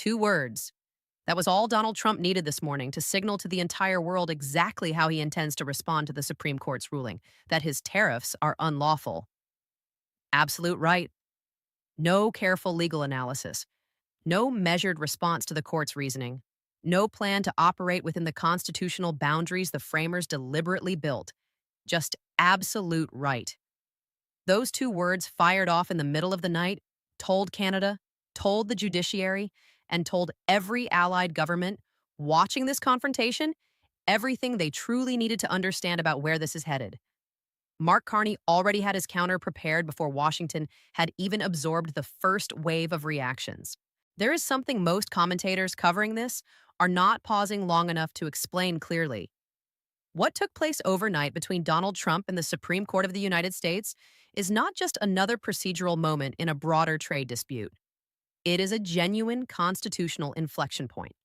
2 words. That was all Donald Trump needed this morning to signal to the entire world exactly how he intends to respond to the Supreme Court's ruling that his tariffs are unlawful. Absolute right. No careful legal analysis. No measured response to the court's reasoning. No plan to operate within the constitutional boundaries the framers deliberately built. Just absolute right. Those 2 words fired off in the middle of the night told Canada, told the judiciary, and told every allied government watching this confrontation everything they truly needed to understand about where this is headed. Mark Carney already had his counter prepared before Washington had even absorbed the first wave of reactions. There is something most commentators covering this are not pausing long enough to explain clearly. What took place overnight between Donald Trump and the Supreme Court of the United States is not just another procedural moment in a broader trade dispute. It is a genuine constitutional inflection point.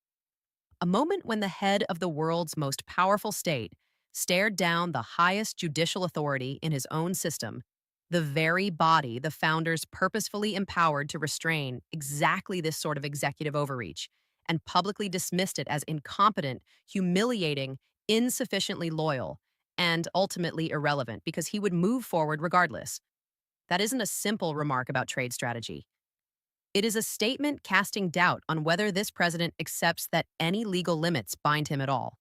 A moment when the head of the world's most powerful state stared down the highest judicial authority in his own system, the very body the founders purposefully empowered to restrain exactly this sort of executive overreach, and publicly dismissed it as incompetent, humiliating, insufficiently loyal, and ultimately irrelevant because he would move forward regardless. That isn't a simple remark about trade strategy. It is a statement casting doubt on whether this president accepts that any legal limits bind him at all.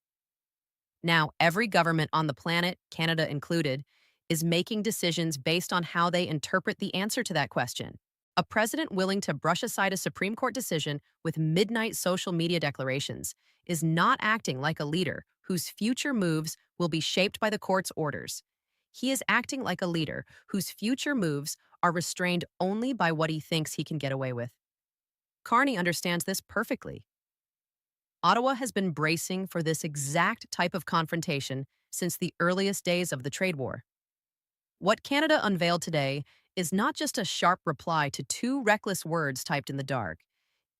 Now, every government on the planet, Canada included, is making decisions based on how they interpret the answer to that question. A president willing to brush aside a Supreme Court decision with midnight social media declarations is not acting like a leader whose future moves will be shaped by the court's orders. He is acting like a leader whose future moves are restrained only by what he thinks he can get away with. Carney understands this perfectly. Ottawa has been bracing for this exact type of confrontation since the earliest days of the trade war. What Canada unveiled today is not just a sharp reply to 2 reckless words typed in the dark.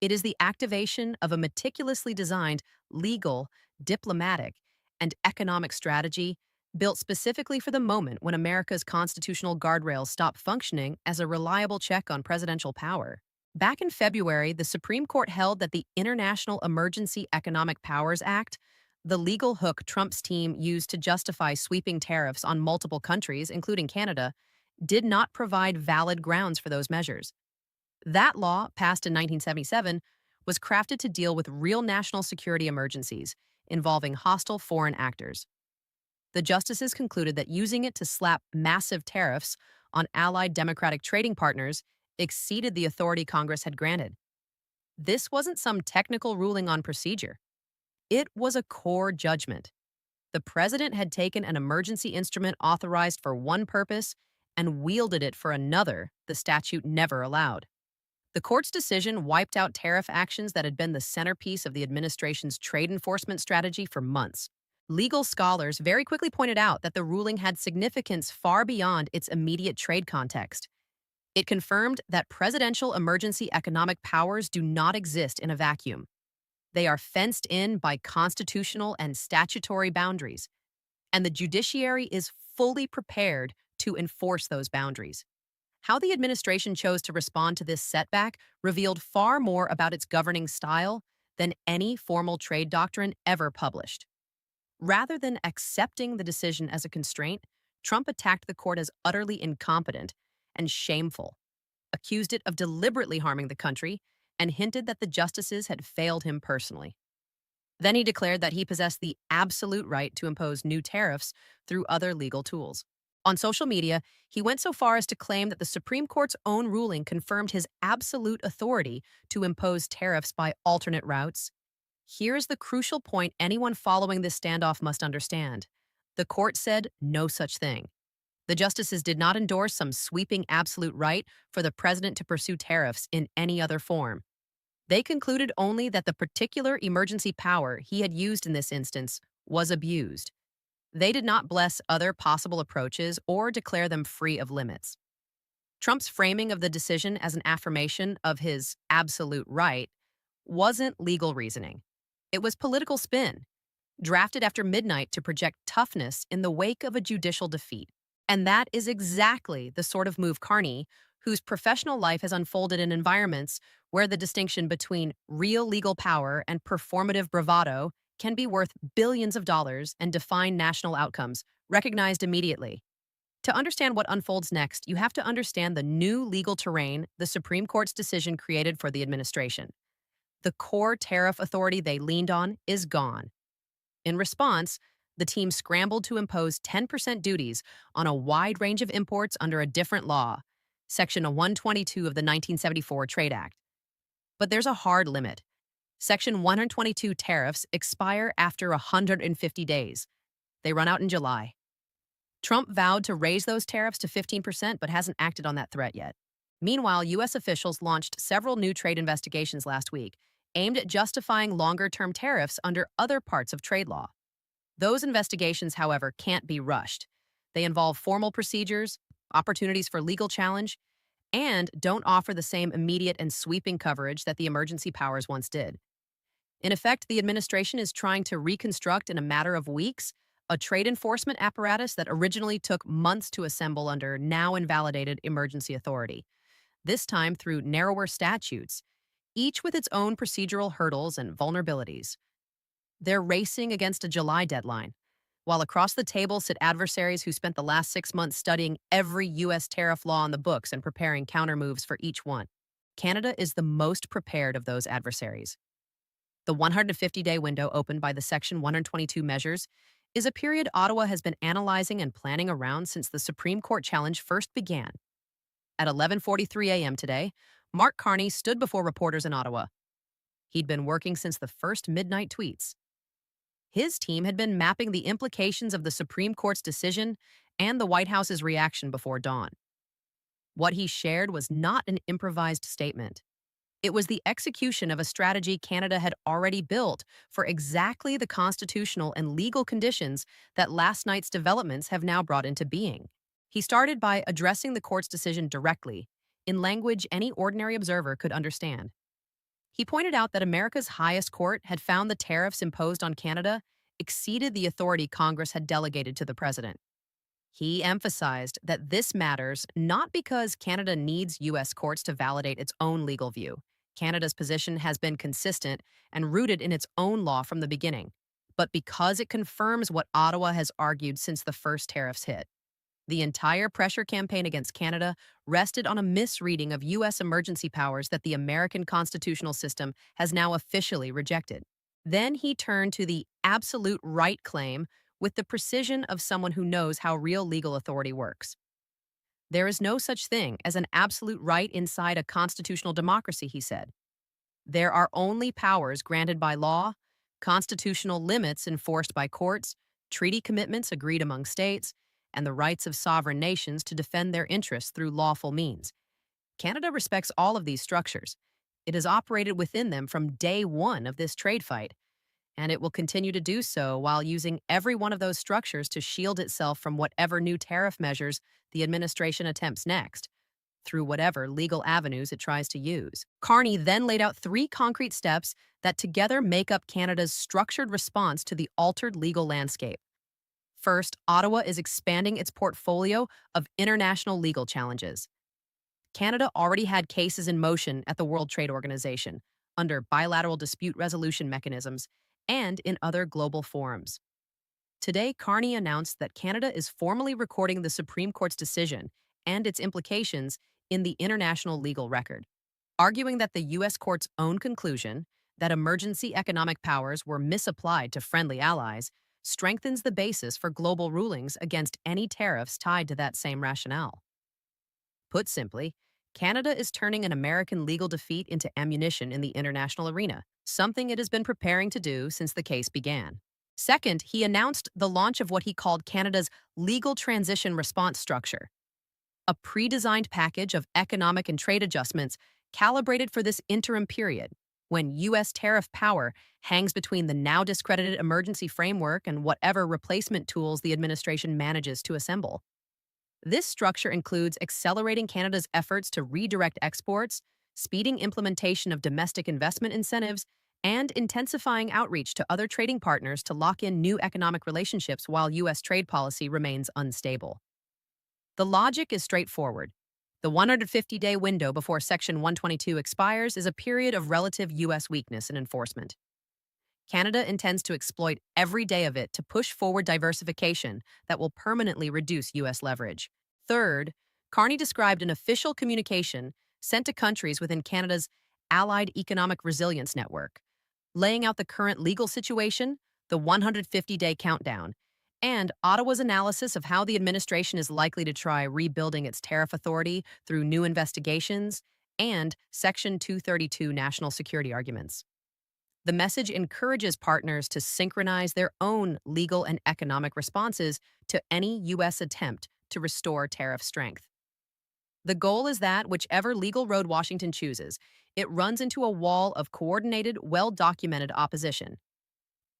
It is the activation of a meticulously designed legal, diplomatic, and economic strategy built specifically for the moment when America's constitutional guardrails stop functioning as a reliable check on presidential power. Back in February, the Supreme Court held that the International Emergency Economic Powers Act, the legal hook Trump's team used to justify sweeping tariffs on multiple countries, including Canada, did not provide valid grounds for those measures. That law, passed in 1977, was crafted to deal with real national security emergencies involving hostile foreign actors. The justices concluded that using it to slap massive tariffs on allied democratic trading partners exceeded the authority Congress had granted. This wasn't some technical ruling on procedure. It was a core judgment. The president had taken an emergency instrument authorized for one purpose and wielded it for another the statute never allowed. The court's decision wiped out tariff actions that had been the centerpiece of the administration's trade enforcement strategy for months. Legal scholars very quickly pointed out that the ruling had significance far beyond its immediate trade context. It confirmed that presidential emergency economic powers do not exist in a vacuum. They are fenced in by constitutional and statutory boundaries, and the judiciary is fully prepared to enforce those boundaries. How the administration chose to respond to this setback revealed far more about its governing style than any formal trade doctrine ever published. Rather than accepting the decision as a constraint, Trump attacked the court as utterly incompetent and shameful, accused it of deliberately harming the country, and hinted that the justices had failed him personally. Then he declared that he possessed the absolute right to impose new tariffs through other legal tools. On social media, he went so far as to claim that the Supreme Court's own ruling confirmed his absolute authority to impose tariffs by alternate routes. Here's the crucial point anyone following this standoff must understand. The court said no such thing. The justices did not endorse some sweeping absolute right for the president to pursue tariffs in any other form. They concluded only that the particular emergency power he had used in this instance was abused. They did not bless other possible approaches or declare them free of limits. Trump's framing of the decision as an affirmation of his absolute right wasn't legal reasoning. It was political spin, drafted after midnight to project toughness in the wake of a judicial defeat. And that is exactly the sort of move Carney, whose professional life has unfolded in environments where the distinction between real legal power and performative bravado can be worth billions of dollars and define national outcomes, recognized immediately. To understand what unfolds next, you have to understand the new legal terrain the Supreme Court's decision created for the administration. The core tariff authority they leaned on is gone. In response, the team scrambled to impose 10% duties on a wide range of imports under a different law, Section 122 of the 1974 Trade Act. But there's a hard limit. Section 122 tariffs expire after 150 days. They run out in July. Trump vowed to raise those tariffs to 15% but hasn't acted on that threat yet. Meanwhile, U.S. officials launched several new trade investigations last week aimed at justifying longer-term tariffs under other parts of trade law. Those investigations, however, can't be rushed. They involve formal procedures, opportunities for legal challenge, and don't offer the same immediate and sweeping coverage that the emergency powers once did. In effect, the administration is trying to reconstruct in a matter of weeks a trade enforcement apparatus that originally took months to assemble under now invalidated emergency authority, this time through narrower statutes, each with its own procedural hurdles and vulnerabilities. They're racing against a July deadline, while across the table sit adversaries who spent the last 6 months studying every U.S. tariff law on the books and preparing countermoves for each one. Canada is the most prepared of those adversaries. The 150-day window opened by the Section 122 measures is a period Ottawa has been analyzing and planning around since the Supreme Court challenge first began. At 11:43 a.m. today, Mark Carney stood before reporters in Ottawa. He'd been working since the first midnight tweets. His team had been mapping the implications of the Supreme Court's decision and the White House's reaction before dawn. What he shared was not an improvised statement. It was the execution of a strategy Canada had already built for exactly the constitutional and legal conditions that last night's developments have now brought into being. He started by addressing the court's decision directly, in language any ordinary observer could understand. He pointed out that America's highest court had found the tariffs imposed on Canada exceeded the authority Congress had delegated to the president. He emphasized that this matters not because Canada needs U.S. courts to validate its own legal view. Canada's position has been consistent and rooted in its own law from the beginning, but because it confirms what Ottawa has argued since the first tariffs hit. The entire pressure campaign against Canada rested on a misreading of U.S. emergency powers that the American constitutional system has now officially rejected. Then he turned to the absolute right claim with the precision of someone who knows how real legal authority works. There is no such thing as an absolute right inside a constitutional democracy, he said. There are only powers granted by law, constitutional limits enforced by courts, treaty commitments agreed among states, and the rights of sovereign nations to defend their interests through lawful means. Canada respects all of these structures. It has operated within them from day one of this trade fight, and it will continue to do so while using every one of those structures to shield itself from whatever new tariff measures the administration attempts next, through whatever legal avenues it tries to use. Carney then laid out 3 concrete steps that together make up Canada's structured response to the altered legal landscape. First, Ottawa is expanding its portfolio of international legal challenges. Canada already had cases in motion at the World Trade Organization, under bilateral dispute resolution mechanisms, and in other global forums. Today, Carney announced that Canada is formally recording the Supreme Court's decision and its implications in the international legal record, arguing that the U.S. court's own conclusion that emergency economic powers were misapplied to friendly allies strengthens the basis for global rulings against any tariffs tied to that same rationale. Put simply, Canada is turning an American legal defeat into ammunition in the international arena, something it has been preparing to do since the case began. Second, he announced the launch of what he called Canada's Legal Transition Response Structure, a pre-designed package of economic and trade adjustments calibrated for this interim period, when U.S. tariff power hangs between the now discredited emergency framework and whatever replacement tools the administration manages to assemble. This structure includes accelerating Canada's efforts to redirect exports, speeding implementation of domestic investment incentives, and intensifying outreach to other trading partners to lock in new economic relationships while U.S. trade policy remains unstable. The logic is straightforward. The 150-day window before Section 122 expires is a period of relative U.S. weakness in enforcement. Canada intends to exploit every day of it to push forward diversification that will permanently reduce U.S. leverage. Third, Carney described an official communication sent to countries within Canada's Allied Economic Resilience Network, laying out the current legal situation, the 150-day countdown, and Ottawa's analysis of how the administration is likely to try rebuilding its tariff authority through new investigations and Section 232 national security arguments. The message encourages partners to synchronize their own legal and economic responses to any U.S. attempt to restore tariff strength. The goal is that, whichever legal road Washington chooses, it runs into a wall of coordinated, well-documented opposition.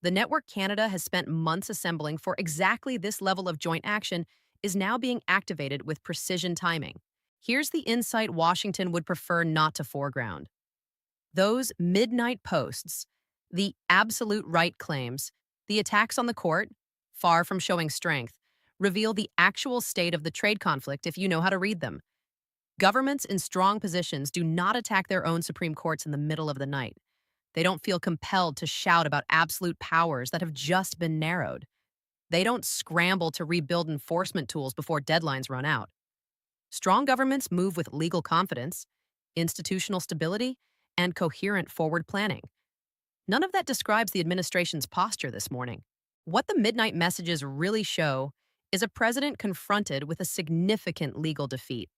The network Canada has spent months assembling for exactly this level of joint action is now being activated with precision timing. Here's the insight Washington would prefer not to foreground. Those midnight posts, the absolute right claims, the attacks on the court, far from showing strength, reveal the actual state of the trade conflict if you know how to read them. Governments in strong positions do not attack their own Supreme Courts in the middle of the night. They don't feel compelled to shout about absolute powers that have just been narrowed. They don't scramble to rebuild enforcement tools before deadlines run out. Strong governments move with legal confidence, institutional stability, and coherent forward planning. None of that describes the administration's posture this morning. What the midnight messages really show is a president confronted with a significant legal defeat,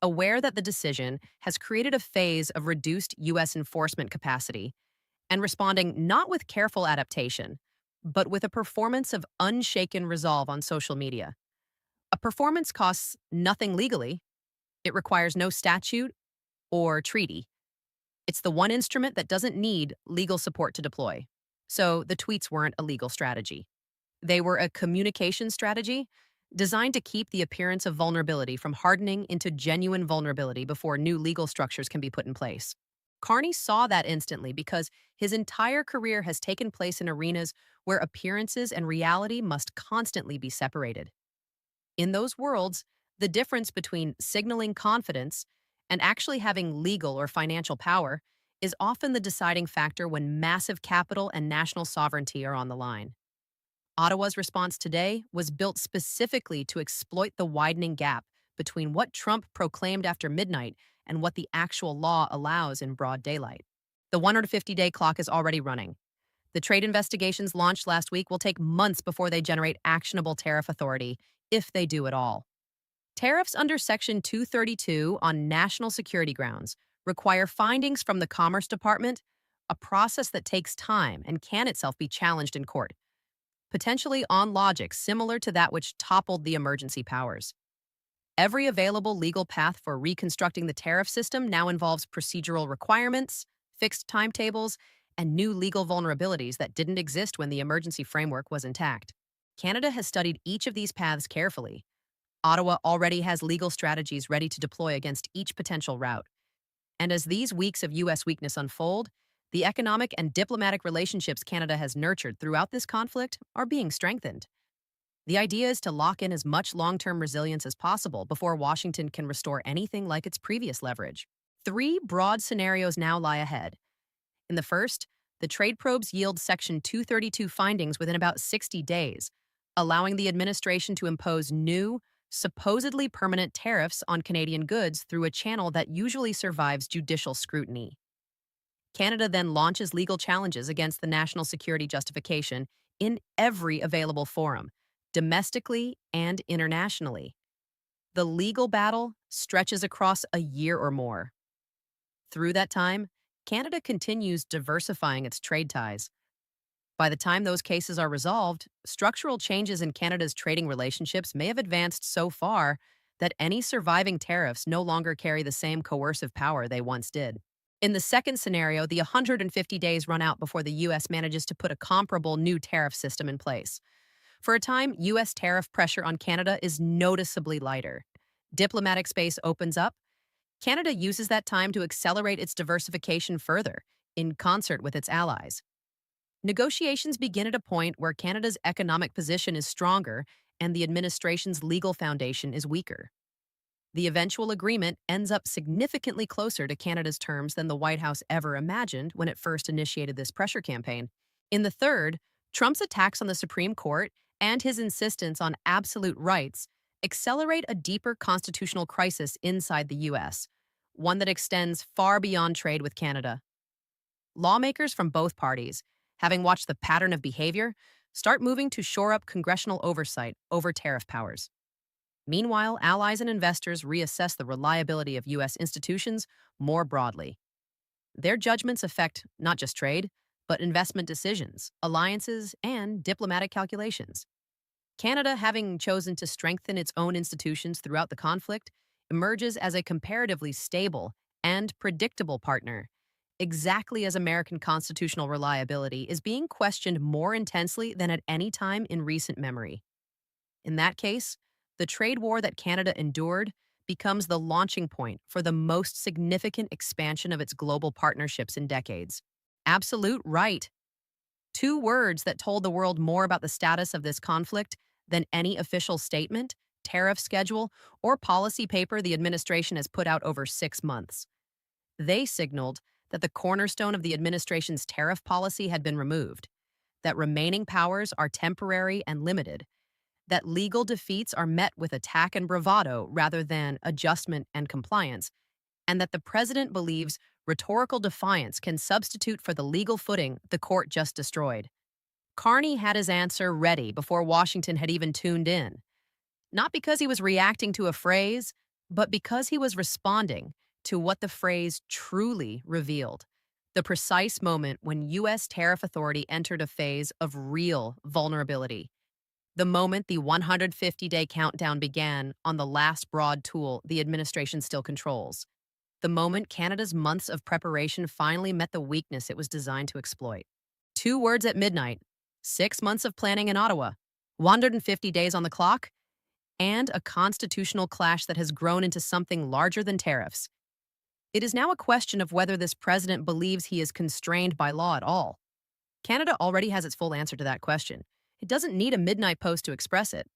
aware that the decision has created a phase of reduced U.S. enforcement capacity, and responding not with careful adaptation, but with a performance of unshaken resolve on social media. A performance costs nothing legally. It requires no statute or treaty. It's the one instrument that doesn't need legal support to deploy. So the tweets weren't a legal strategy. They were a communication strategy designed to keep the appearance of vulnerability from hardening into genuine vulnerability before new legal structures can be put in place. Carney saw that instantly because his entire career has taken place in arenas where appearances and reality must constantly be separated. In those worlds, the difference between signaling confidence and actually having legal or financial power is often the deciding factor when massive capital and national sovereignty are on the line. Ottawa's response today was built specifically to exploit the widening gap between what Trump proclaimed after midnight and what the actual law allows in broad daylight. The 150-day clock is already running. The trade investigations launched last week will take months before they generate actionable tariff authority, if they do at all. Tariffs under Section 232 on national security grounds require findings from the Commerce Department, a process that takes time and can itself be challenged in court, potentially on logic similar to that which toppled the emergency powers. Every available legal path for reconstructing the tariff system now involves procedural requirements, fixed timetables, and new legal vulnerabilities that didn't exist when the emergency framework was intact. Canada has studied each of these paths carefully. Ottawa already has legal strategies ready to deploy against each potential route. And as these weeks of U.S. weakness unfold, the economic and diplomatic relationships Canada has nurtured throughout this conflict are being strengthened. The idea is to lock in as much long-term resilience as possible before Washington can restore anything like its previous leverage. 3 broad scenarios now lie ahead. In the first, the trade probes yield Section 232 findings within about 60 days, allowing the administration to impose new, supposedly permanent tariffs on Canadian goods through a channel that usually survives judicial scrutiny. Canada then launches legal challenges against the national security justification in every available forum, domestically and internationally. The legal battle stretches across a year or more. Through that time, Canada continues diversifying its trade ties. By the time those cases are resolved, structural changes in Canada's trading relationships may have advanced so far that any surviving tariffs no longer carry the same coercive power they once did. In the second scenario, the 150 days run out before the U.S. manages to put a comparable new tariff system in place. For a time, U.S. tariff pressure on Canada is noticeably lighter. Diplomatic space opens up. Canada uses that time to accelerate its diversification further, in concert with its allies. Negotiations begin at a point where Canada's economic position is stronger and the administration's legal foundation is weaker. The eventual agreement ends up significantly closer to Canada's terms than the White House ever imagined when it first initiated this pressure campaign. In the third, Trump's attacks on the Supreme Court and his insistence on absolute rights accelerate a deeper constitutional crisis inside the U.S., one that extends far beyond trade with Canada. Lawmakers from both parties, having watched the pattern of behavior, start moving to shore up congressional oversight over tariff powers. Meanwhile, allies and investors reassess the reliability of U.S. institutions more broadly. Their judgments affect not just trade, but investment decisions, alliances, and diplomatic calculations. Canada, having chosen to strengthen its own institutions throughout the conflict, emerges as a comparatively stable and predictable partner, exactly as American constitutional reliability is being questioned more intensely than at any time in recent memory. In that case, the trade war that Canada endured becomes the launching point for the most significant expansion of its global partnerships in decades. Absolute right. Two words that told the world more about the status of this conflict than any official statement, tariff schedule, or policy paper the administration has put out over 6 months. They signaled that the cornerstone of the administration's tariff policy had been removed, that remaining powers are temporary and limited, that legal defeats are met with attack and bravado rather than adjustment and compliance, and that the president believes rhetorical defiance can substitute for the legal footing the court just destroyed. Carney had his answer ready before Washington had even tuned in, not because he was reacting to a phrase, but because he was responding to what the phrase truly revealed, the precise moment when U.S. tariff authority entered a phase of real vulnerability. The moment the 150-day countdown began on the last broad tool the administration still controls. The moment Canada's months of preparation finally met the weakness it was designed to exploit. 2 words at midnight, 6 months of planning in Ottawa, 150 days on the clock, and a constitutional clash that has grown into something larger than tariffs. It is now a question of whether this president believes he is constrained by law at all. Canada already has its full answer to that question. It doesn't need a midnight post to express it.